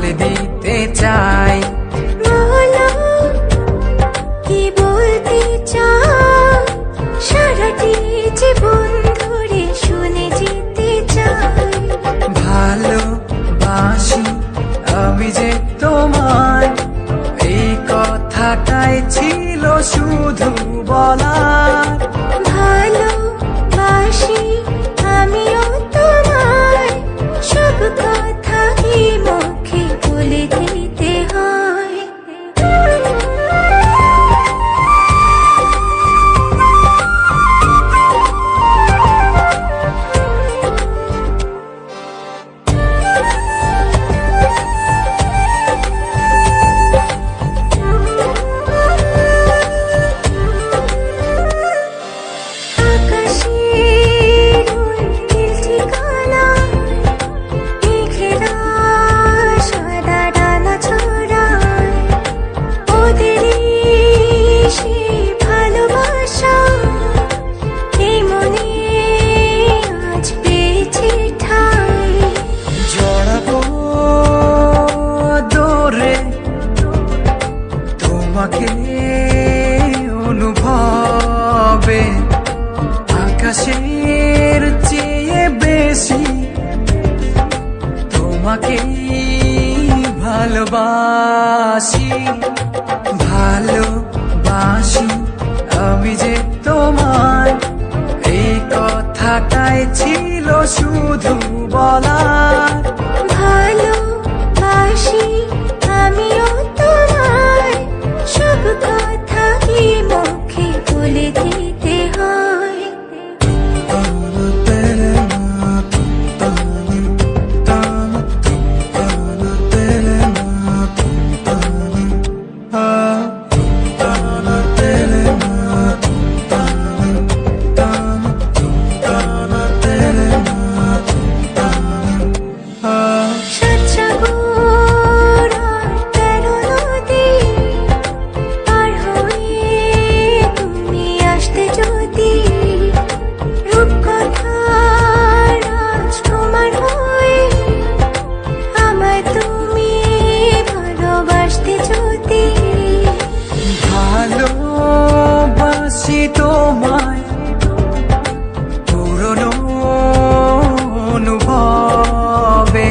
বলে দিতে চাই। বলো কি বলতে চাও, সারাটি জীবন ধরে শুনে যেতে চাই। ভালোবাসি আমি যে তোমায়, এই কথাটাই ছিল শুধু বলার। ভালোবাসি আমিও তোমায়, সব কথা কি মুখে বলে দিতে হয়। তোমাকে অনুভবে আকাশের চেয়ে বেশি তোমাকে ভালোবাসি। ভালোবাসি আমি যে তোমায়, এই কথাটাই ছিল শুধু বলার। ভালোবাসি আমিও তোমায়, সব কথা কি মুখে বলে দিতে হয়। ভালোবাসি তোমায় পুরনো অনুভবে,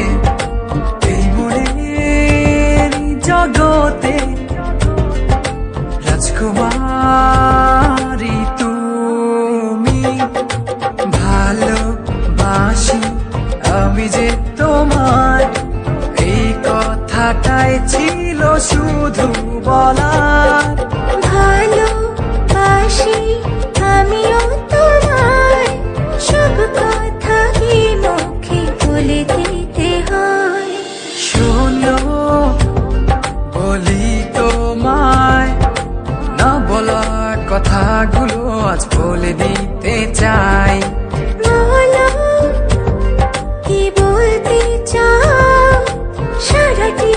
এই মনের জগতে রাজকুমারী তুমি। ভালোবাসি আমি যে তোমায়, এই কথাটাই ছিল শুধু বলার। ভালোবাসি আমিও তোমায়, সব কথা কি মুখে বলে দিতে হয়। শোনো বলি তোমায়, না বলা কথাগুলো আজ বলে দিতে চাই। বলো কি বলতে চাও, সারাটি